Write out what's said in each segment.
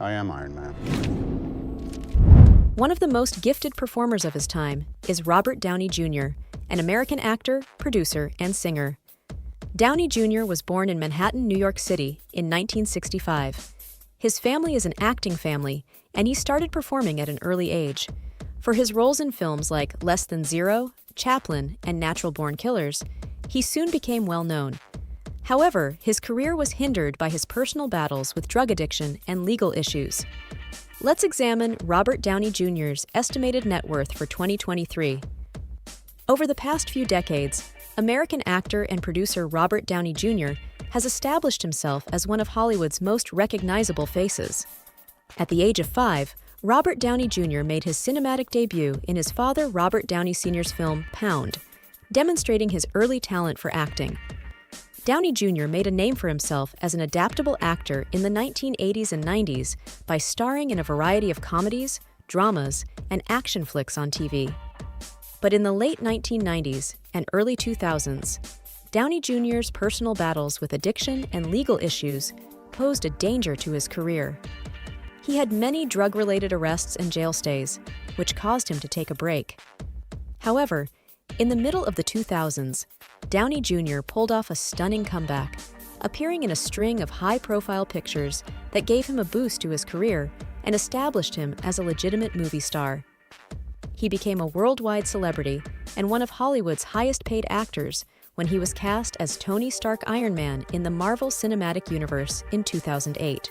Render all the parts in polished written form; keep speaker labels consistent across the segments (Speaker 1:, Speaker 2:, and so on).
Speaker 1: I am Iron Man.
Speaker 2: One of the most gifted performers of his time is Robert Downey Jr., an American actor, producer, and singer. Downey Jr. was born in Manhattan, New York City in 1965. His family is an acting family, and he started performing at an early age. For his roles in films like Less Than Zero, Chaplin, and Natural Born Killers, he soon became well known. However, his career was hindered by his personal battles with drug addiction and legal issues. Let's examine Robert Downey Jr.'s estimated net worth for 2023. Over the past few decades, American actor and producer Robert Downey Jr. has established himself as one of Hollywood's most recognizable faces. At the age of 5, Robert Downey Jr. made his cinematic debut in his father Robert Downey Sr.'s film Pound, demonstrating his early talent for acting. Downey Jr. made a name for himself as an adaptable actor in the 1980s and 90s by starring in a variety of comedies, dramas, and action flicks on TV. But in the late 1990s and early 2000s, Downey Jr.'s personal battles with addiction and legal issues posed a danger to his career. He had many drug-related arrests and jail stays, which caused him to take a break. However, in the middle of the 2000s, Downey Jr. pulled off a stunning comeback, appearing in a string of high-profile pictures that gave him a boost to his career and established him as a legitimate movie star. He became a worldwide celebrity and one of Hollywood's highest-paid actors when he was cast as Tony Stark Iron Man in the Marvel Cinematic Universe in 2008.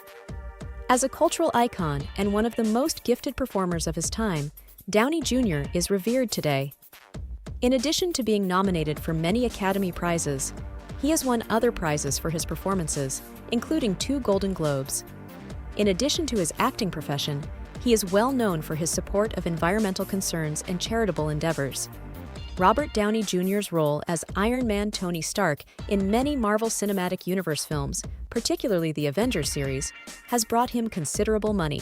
Speaker 2: As a cultural icon and one of the most gifted performers of his time, Downey Jr. is revered today. In addition to being nominated for many Academy Prizes, he has won other prizes for his performances, including 2 Golden Globes. In addition to his acting profession, he is well known for his support of environmental concerns and charitable endeavors. Robert Downey Jr.'s role as Iron Man Tony Stark in many Marvel Cinematic Universe films, particularly the Avengers series, has brought him considerable money.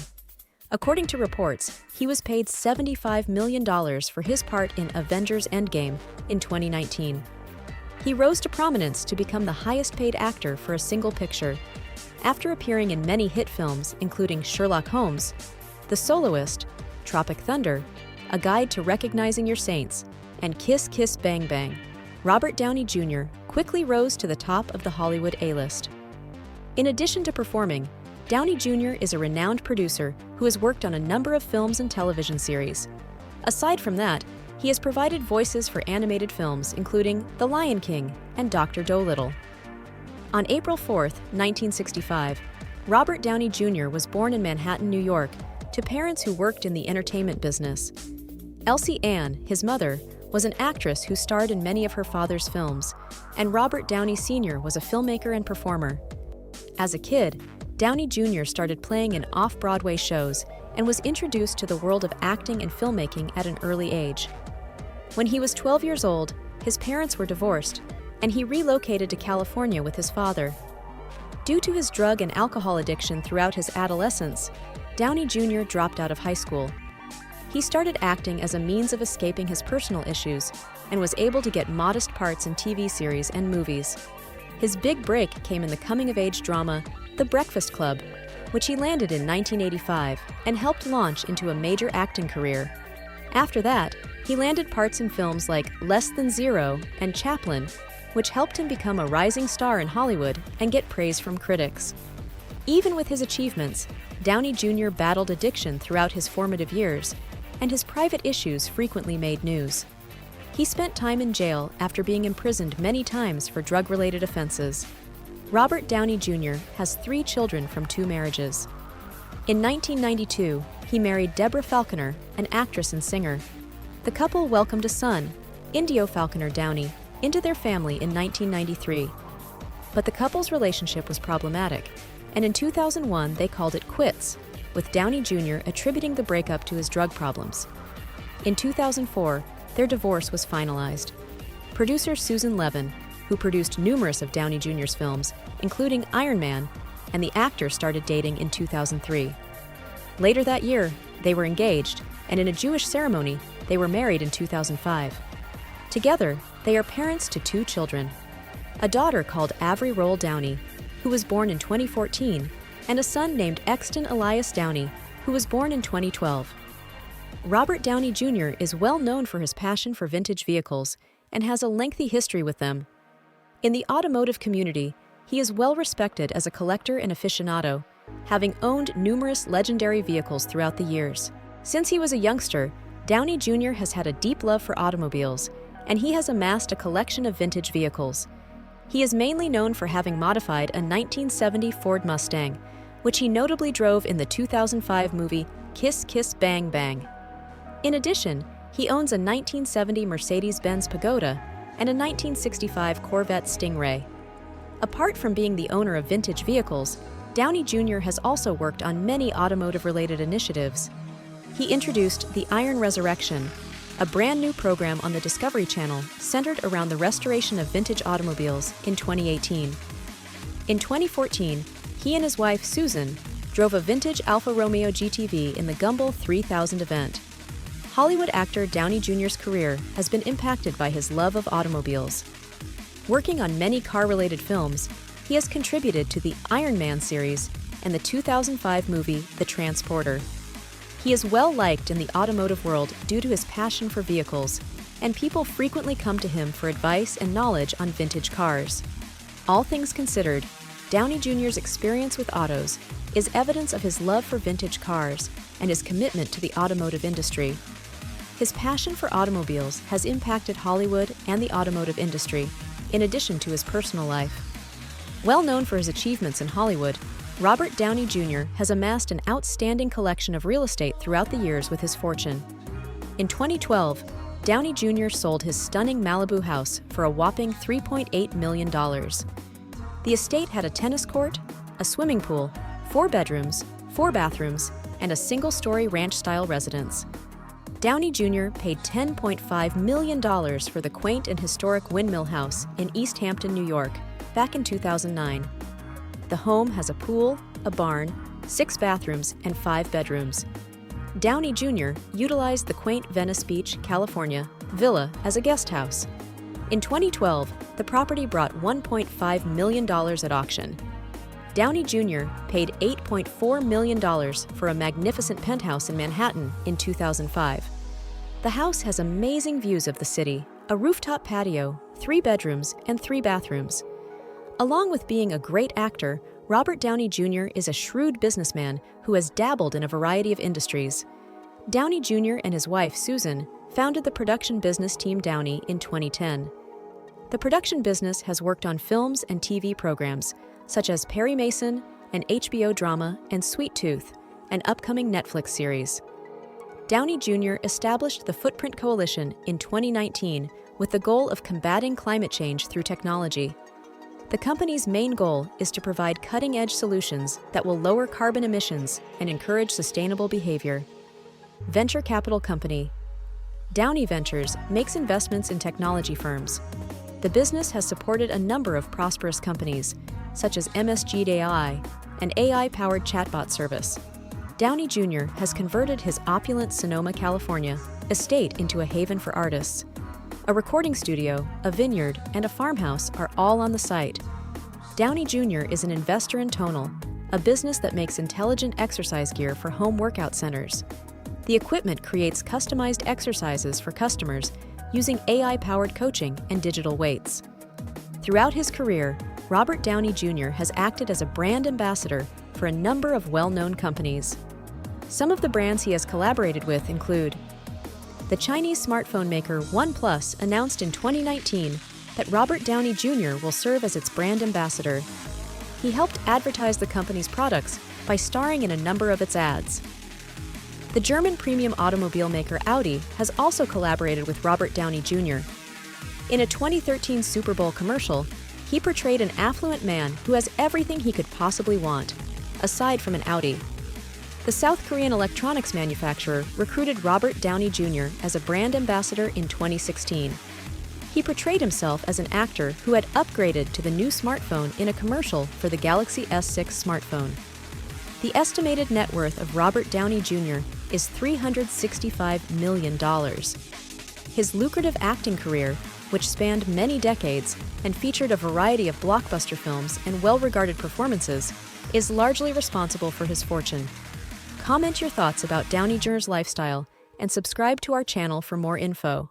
Speaker 2: According to reports, he was paid $75 million for his part in Avengers Endgame in 2019. He rose to prominence to become the highest-paid actor for a single picture, after appearing in many hit films including Sherlock Holmes, The Soloist, Tropic Thunder, A Guide to Recognizing Your Saints, and Kiss Kiss Bang Bang. Robert Downey Jr. quickly rose to the top of the Hollywood A-list. In addition to performing, Downey Jr. is a renowned producer who has worked on a number of films and television series. Aside from that, he has provided voices for animated films including The Lion King and Dr. Dolittle. On April 4, 1965, Robert Downey Jr. was born in Manhattan, New York, to parents who worked in the entertainment business. Elsie Ann, his mother, was an actress who starred in many of her father's films, and Robert Downey Sr. was a filmmaker and performer. As a kid, Downey Jr. started playing in off-Broadway shows and was introduced to the world of acting and filmmaking at an early age. When he was 12 years old, his parents were divorced, and he relocated to California with his father. Due to his drug and alcohol addiction throughout his adolescence, Downey Jr. dropped out of high school. He started acting as a means of escaping his personal issues and was able to get modest parts in TV series and movies. His big break came in the coming-of-age drama The Breakfast Club, which he landed in 1985 and helped launch into a major acting career. After that, he landed parts in films like Less Than Zero and Chaplin, which helped him become a rising star in Hollywood and get praise from critics. Even with his achievements, Downey Jr. battled addiction throughout his formative years, and his private issues frequently made news. He spent time in jail after being imprisoned many times for drug-related offenses. Robert Downey Jr. has 3 children from 2 marriages. In 1992, he married Deborah Falconer, an actress and singer. The couple welcomed a son, Indio Falconer Downey, into their family in 1993. But the couple's relationship was problematic, and in 2001 they called it quits, with Downey Jr. attributing the breakup to his drug problems. In 2004, their divorce was finalized. Producer Susan Levin, who produced numerous of Downey Jr.'s films, including Iron Man, and the actor started dating in 2003. Later that year, they were engaged, and in a Jewish ceremony, they were married in 2005. Together, they are parents to 2 children. A daughter called Avery Roll Downey, who was born in 2014, and a son named Exton Elias Downey, who was born in 2012. Robert Downey Jr. is well known for his passion for vintage vehicles and has a lengthy history with them. In the automotive community, he is well respected as a collector and aficionado, having owned numerous legendary vehicles throughout the years. Since he was a youngster, Downey Jr. has had a deep love for automobiles, and he has amassed a collection of vintage vehicles. He is mainly known for having modified a 1970 Ford Mustang, which he notably drove in the 2005 movie Kiss Kiss Bang Bang. In addition, he owns a 1970 Mercedes-Benz Pagoda and a 1965 Corvette Stingray. Apart from being the owner of vintage vehicles, Downey Jr. has also worked on many automotive-related initiatives. He introduced the Iron Resurrection, a brand new program on the Discovery Channel centered around the restoration of vintage automobiles, in 2018. In 2014, he and his wife, Susan, drove a vintage Alfa Romeo GTV in the Gumbel 3000 event. Hollywood actor Downey Jr.'s career has been impacted by his love of automobiles. Working on many car-related films, he has contributed to the Iron Man series and the 2005 movie The Transporter. He is well liked in the automotive world due to his passion for vehicles, and people frequently come to him for advice and knowledge on vintage cars. All things considered, Downey Jr.'s experience with autos is evidence of his love for vintage cars and his commitment to the automotive industry. His passion for automobiles has impacted Hollywood and the automotive industry, in addition to his personal life. Well known for his achievements in Hollywood, Robert Downey Jr. has amassed an outstanding collection of real estate throughout the years with his fortune. In 2012, Downey Jr. sold his stunning Malibu house for a whopping $3.8 million. The estate had a tennis court, a swimming pool, 4 bedrooms, 4 bathrooms, and a single-story ranch-style residence. Downey Jr. paid $10.5 million for the quaint and historic Windmill House in East Hampton, New York, back in 2009. The home has a pool, a barn, 6 bathrooms, and 5 bedrooms. Downey Jr. utilized the quaint Venice Beach, California, villa as a guest house. In 2012, the property brought $1.5 million at auction. Downey Jr. paid $8.4 million for a magnificent penthouse in Manhattan in 2005. The house has amazing views of the city, a rooftop patio, 3 bedrooms, and 3 bathrooms. Along with being a great actor, Robert Downey Jr. is a shrewd businessman who has dabbled in a variety of industries. Downey Jr. and his wife, Susan, founded the production business Team Downey in 2010. The production business has worked on films and TV programs, such as Perry Mason, an HBO drama, and Sweet Tooth, an upcoming Netflix series. Downey Jr. established the Footprint Coalition in 2019 with the goal of combating climate change through technology. The company's main goal is to provide cutting-edge solutions that will lower carbon emissions and encourage sustainable behavior. Venture capital company Downey Ventures makes investments in technology firms. The business has supported a number of prosperous companies, such as MSG AI, an AI-powered chatbot service. Downey Jr. has converted his opulent Sonoma, California, estate into a haven for artists. A recording studio, a vineyard, and a farmhouse are all on the site. Downey Jr. is an investor in Tonal, a business that makes intelligent exercise gear for home workout centers. The equipment creates customized exercises for customers using AI-powered coaching and digital weights. Throughout his career, Robert Downey Jr. has acted as a brand ambassador for a number of well-known companies. Some of the brands he has collaborated with include the Chinese smartphone maker OnePlus announced in 2019 that Robert Downey Jr. will serve as its brand ambassador. He helped advertise the company's products by starring in a number of its ads. The German premium automobile maker Audi has also collaborated with Robert Downey Jr. In a 2013 Super Bowl commercial, he portrayed an affluent man who has everything he could possibly want, aside from an Audi. The South Korean electronics manufacturer recruited Robert Downey Jr. as a brand ambassador in 2016. He portrayed himself as an actor who had upgraded to the new smartphone in a commercial for the Galaxy S6 smartphone. The estimated net worth of Robert Downey Jr. is $365 million. His lucrative acting career, which spanned many decades and featured a variety of blockbuster films and well-regarded performances, is largely responsible for his fortune. Comment your thoughts about Downey Jr.'s lifestyle and subscribe to our channel for more info.